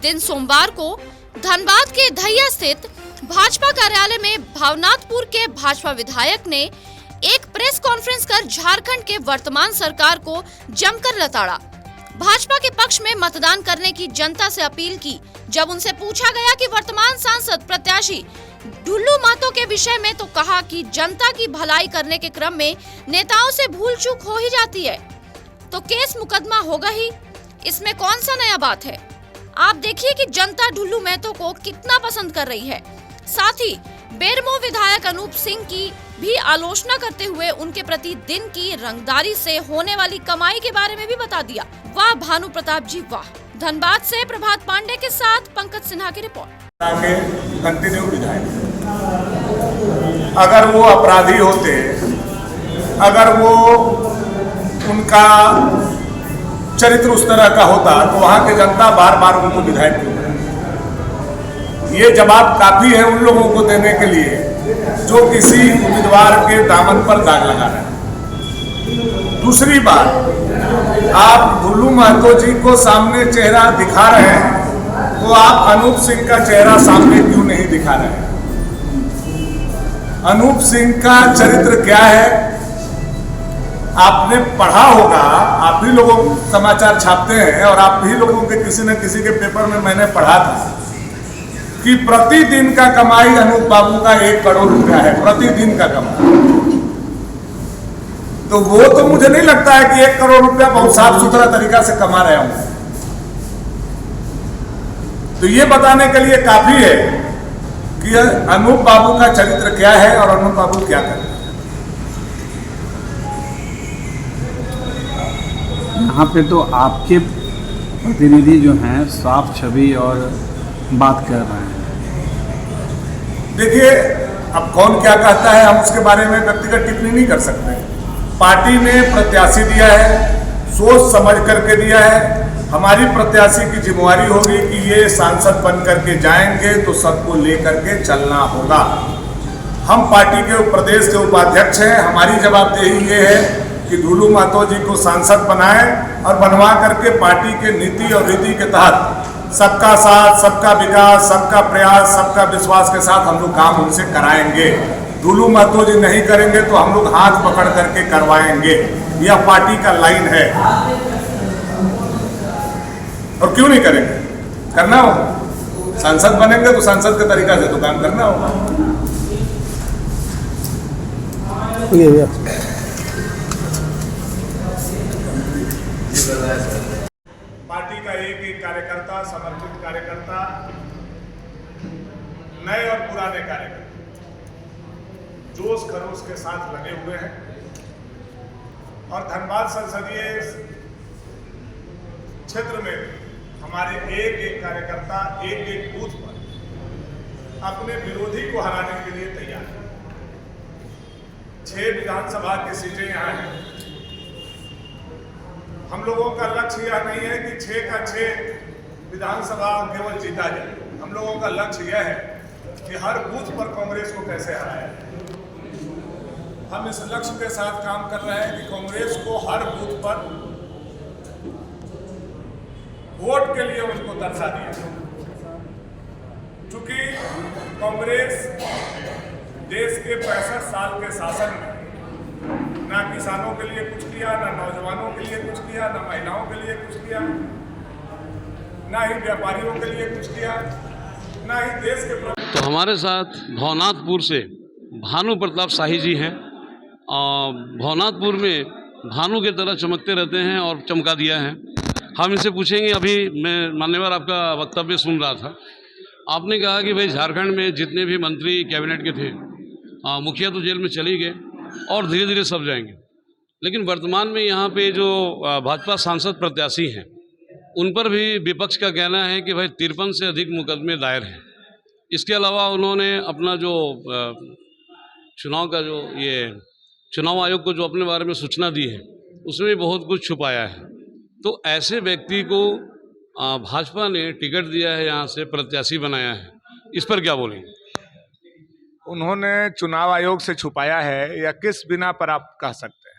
दिन सोमवार को धनबाद के धैया स्थित भाजपा कार्यालय में भावनाथपुर के भाजपा विधायक ने एक प्रेस कॉन्फ्रेंस कर झारखंड के वर्तमान सरकार को जमकर लताड़ा। भाजपा के पक्ष में मतदान करने की जनता से अपील की। जब उनसे पूछा गया कि वर्तमान सांसद प्रत्याशी ढुल्लू महतो के विषय में, तो कहा कि जनता की भलाई करने के क्रम में नेताओं से भूल चूक हो ही जाती है, तो केस मुकदमा होगा ही, इसमें कौन सा नया बात है। आप देखिए कि जनता ढुल्लू महतो को कितना पसंद कर रही है। साथ ही बेरमो विधायक अनूप सिंह की भी आलोचना करते हुए उनके प्रति दिन की रंगदारी से होने वाली कमाई के बारे में भी बता दिया। वाह भानु प्रताप जी वाह। धनबाद से प्रभात पांडे के साथ पंकज सिन्हा की रिपोर्ट। कंटिन्यू विधायक अगर वो अपराधी होते, अगर वो उनका चरित्र उस तरह का होता, तो वहां की जनता बार बार उनको विधायक क्यों करे? ये जवाब काफी है उन लोगों को देने के लिए जो किसी उम्मीदवार के दामन पर दाग लगा रहे हैं। दूसरी बात, आप ढुल्लू महतो जी को सामने चेहरा दिखा रहे हैं, तो आप अनूप सिंह का चेहरा सामने क्यों नहीं दिखा रहे हैं? अनूप सिंह का चरित्र क्या है आपने पढ़ा होगा, आप भी लोगों समाचार छापते हैं और आप भी लोगों के किसी न किसी के पेपर में मैंने पढ़ा था कि प्रतिदिन का कमाई अनूप बाबू का 1 करोड़ रुपया है, प्रतिदिन का कमाई। तो वो तो मुझे नहीं लगता है कि 1 करोड़ रुपया बहुत साफ सुथरा तरीका से कमा रहे होंगे। तो ये बताने के लिए काफी है कि अनूप बाबू का चरित्र क्या है और अनूप बाबू क्या करते हैं। यहाँ पे तो आपके प्रतिनिधि जो हैं साफ छवि और बात कर रहे हैं। देखिए, अब कौन क्या कहता है हम उसके बारे में व्यक्तिगत टिप्पणी नहीं कर सकते। पार्टी ने प्रत्याशी दिया है, सोच समझ करके दिया है। हमारी प्रत्याशी की जिम्मेवारी होगी कि ये सांसद बन करके जाएंगे तो सबको लेकर के चलना होगा। हम पार्टी के प्रदेश के उपाध्यक्ष हैं, हमारी जवाबदेही ये है कि ढुल्लू महतो जी को सांसद बनाएं और बनवा करके पार्टी के नीति और रीति के तहत सबका साथ, सबका विकास, सबका प्रयास, सबका विश्वास के साथ हम लोग काम उनसे कराएंगे। ढुल्लू महतो जी नहीं करेंगे तो हम लोग हाथ पकड़ करके करवाएंगे। यह पार्टी का लाइन है और क्यों नहीं करेंगे, करना होगा। सांसद बनेंगे तो सांसद के तरीका से तो काम करना होगा। पार्टी का एक कार्यकर्ता, समर्पित कार्यकर्ता, नए और पुराने कार्यकर्ता जोश खरोश के साथ लगे हुए हैं और धनबाद संसदीय क्षेत्र में हमारे एक कार्यकर्ता एक बूथ पर अपने विरोधी को हराने के लिए तैयार है। 6 विधानसभा की सीटें यहाँ हैं। हम लोगों का लक्ष्य यह नहीं है कि 6 का 6 विधानसभा केवल जीता जाए। हम लोगों का लक्ष्य यह है कि हर बूथ पर कांग्रेस को कैसे हराया। हम इस लक्ष्य के साथ काम कर रहे हैं कि कांग्रेस को हर बूथ पर वोट के लिए उनको दर्शा दिया। चूंकि कांग्रेस देश के 65 साल के शासन में ना किसानों के लिए कुछ किया, ना नौजवानों के लिए कुछ किया, ना महिलाओं के लिए कुछ किया, ना ही व्यापारियों के लिए कुछ किया, ना ही देश के। तो हमारे साथ भावनाथपुर से भानु प्रताप शाही जी हैं। भावनाथपुर में भानु की तरह चमकते रहते हैं और चमका दिया है। हम इनसे पूछेंगे, अभी मैं मान्यवर आपका वक्तव्य सुन रहा था, आपने कहा कि भाई झारखंड में जितने भी मंत्री कैबिनेट के थे, मुखिया तो जेल में चले गए और धीरे धीरे सब जाएंगे, लेकिन वर्तमान में यहाँ पे जो भाजपा सांसद प्रत्याशी हैं उन पर भी विपक्ष का कहना है कि भाई 53 से अधिक मुकदमे दायर हैं। इसके अलावा उन्होंने अपना जो चुनाव का जो ये चुनाव आयोग को जो अपने बारे में सूचना दी है उसमें भी बहुत कुछ छुपाया है। तो ऐसे व्यक्ति को भाजपा ने टिकट दिया है, यहाँ से प्रत्याशी बनाया है, इस पर क्या बोलेंगे? उन्होंने चुनाव आयोग से छुपाया है या किस बिना पर आप कह सकते हैं?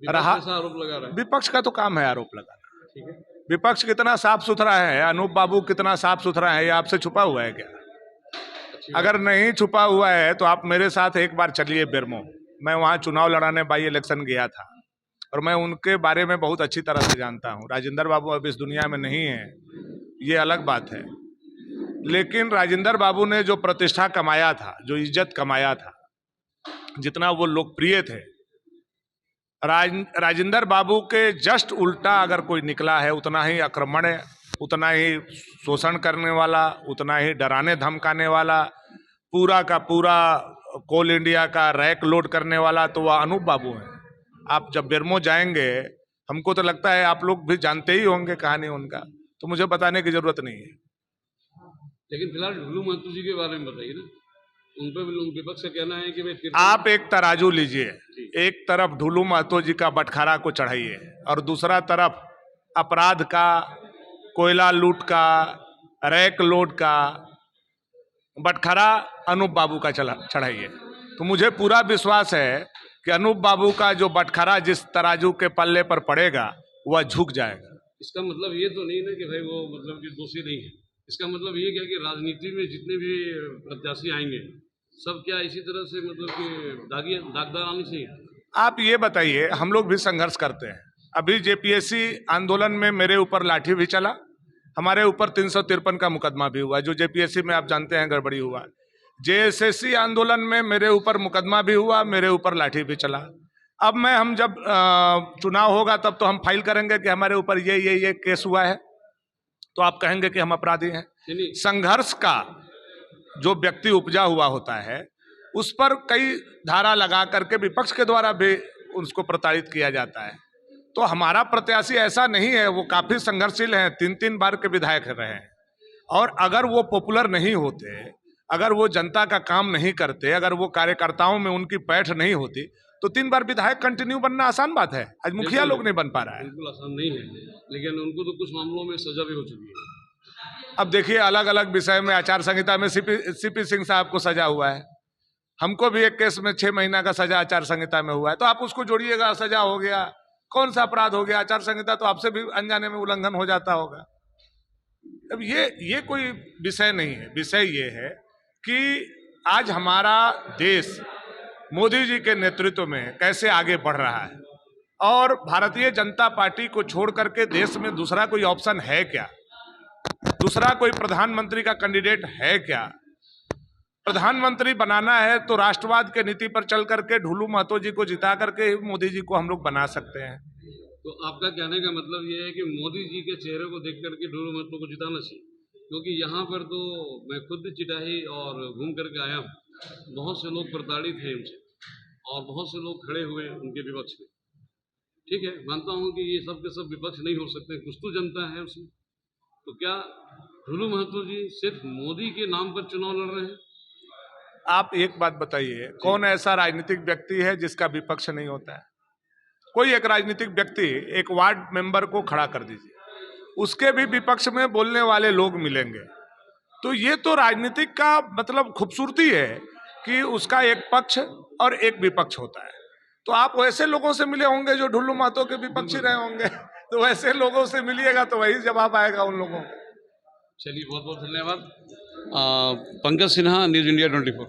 आरोप लगा रहा है। विपक्ष का तो काम है आरोप लगाना। ठीक है। विपक्ष कितना साफ सुथरा है, अनूप बाबू कितना साफ सुथरा है, ये आपसे छुपा हुआ है क्या? अगर नहीं छुपा हुआ है तो आप मेरे साथ एक बार चलिए बेरमो। मैं वहाँ चुनाव लड़ाने बाई इलेक्शन गया था और मैं उनके बारे में बहुत अच्छी तरह से जानता हूँ। राजेंद्र बाबू अब इस दुनिया में नहीं है, ये अलग बात है, लेकिन राजेंद्र बाबू ने जो प्रतिष्ठा कमाया था, जो इज्जत कमाया था, जितना वो लोकप्रिय थे, राजेंद्र बाबू के जस्ट उल्टा अगर कोई निकला है, उतना ही आक्रमण, उतना ही शोषण करने वाला, उतना ही डराने धमकाने वाला, पूरा का पूरा कोल इंडिया का रैक लोड करने वाला, तो वह अनूप बाबू हैं। आप जब बेरमो जाएंगे, हमको तो लगता है आप लोग भी जानते ही होंगे कहानी उनका, तो मुझे बताने की जरूरत नहीं है। लेकिन फिलहाल ढुलू महतो जी के बारे में बताइए ना, उन पर विपक्ष का कहना है कि भाई आप एक तराजू लीजिए, एक तरफ ढुलू महतो जी का बटखारा को चढ़ाइए और दूसरा तरफ अपराध का, कोयला लूट का, रैक लोड का बटखारा अनूप बाबू का चढ़ाइए। तो मुझे पूरा विश्वास है कि अनूप बाबू का जो बटखारा जिस तराजू के पल्ले पर पड़ेगा वह झुक जाएगा। इसका मतलब ये तो नहीं ना कि भाई वो मतलब कि दोषी नहीं है। इसका मतलब ये क्या कि राजनीति में जितने भी प्रत्याशी आएंगे सब क्या इसी तरह से मतलब कि दागदार आनी चाहिए? आप ये बताइए, हम लोग भी संघर्ष करते हैं। अभी जेपीएससी आंदोलन में मेरे ऊपर लाठी भी चला, हमारे ऊपर 353 का मुकदमा भी हुआ, जो जेपीएससी में आप जानते हैं गड़बड़ी हुआ। जेएसएससी आंदोलन में मेरे ऊपर मुकदमा भी हुआ, मेरे ऊपर लाठी भी चला। अब हम जब चुनाव होगा तब तो हम फाइल करेंगे कि हमारे ऊपर ये केस हुआ है, तो आप कहेंगे कि हम अपराधी हैं। संघर्ष का जो व्यक्ति उपजा हुआ होता है उस पर कई धारा लगा करके विपक्ष के द्वारा भी उसको प्रताड़ित किया जाता है। तो हमारा प्रत्याशी ऐसा नहीं है, वो काफी संघर्षशील हैं, 3 बार के विधायक रहे हैं, और अगर वो पॉपुलर नहीं होते, अगर वो जनता का काम नहीं करते, अगर वो कार्यकर्ताओं में उनकी पैठ नहीं होती, तो 3 बार विधायक कंटिन्यू बनना आसान बात है। आज मुखिया लोग नहीं बन पा रहा है। बिल्कुल आसान नहीं है, लेकिन उनको तो कुछ मामलों में सजा भी हो चुकी है। अब देखिए, अलग अलग विषय में आचार संहिता में सीपी सिंह साहब को सजा हुआ है, हमको भी एक केस में 6 महीना का सजा आचार संहिता में हुआ है। तो आप उसको जोड़िएगा, सजा हो गया, कौन सा अपराध हो गया? आचार संहिता तो आपसे भी अनजाने में उल्लंघन हो जाता होगा। अब ये कोई विषय नहीं है। विषय ये है कि आज हमारा देश मोदी जी के नेतृत्व में कैसे आगे बढ़ रहा है, और भारतीय जनता पार्टी को छोड़ करके देश में दूसरा कोई ऑप्शन है क्या? दूसरा कोई प्रधानमंत्री का कैंडिडेट है क्या? प्रधानमंत्री बनाना है तो राष्ट्रवाद के नीति पर चल करके ढुलू महतो जी को जिता करके मोदी जी को हम लोग बना सकते हैं। तो आपका कहने का मतलब ये है कि मोदी जी के चेहरे को देख करके ढुलू महतो को जिताना चाहिए? क्योंकि यहाँ पर तो मैं खुद चिटाही और घूम करके आया हूँ, बहुत से लोग प्रताड़ित हैं उनसे और बहुत से लोग खड़े हुए उनके विपक्ष में। ठीक है, मानता हूँ कि ये सब के सब विपक्ष नहीं हो सकते, कुछ तो जनता है उसमें। तो क्या ढुलू महतो जी सिर्फ मोदी के नाम पर चुनाव लड़ रहे हैं? आप एक बात बताइए, कौन ऐसा राजनीतिक व्यक्ति है जिसका विपक्ष नहीं होता है? कोई एक राजनीतिक व्यक्ति, एक वार्ड मेंबर को खड़ा कर दीजिए, उसके भी विपक्ष में बोलने वाले लोग मिलेंगे। तो ये तो राजनीतिक का मतलब खूबसूरती है कि उसका एक पक्ष और एक विपक्ष होता है। तो आप वैसे लोगों से मिले होंगे जो ढुलू महतो के विपक्षी रहे होंगे, तो वैसे लोगों से मिलिएगा तो वही जवाब आएगा उन लोगों को। चलिए, बहुत बहुत धन्यवाद। Pankaj Sinha, news India 24।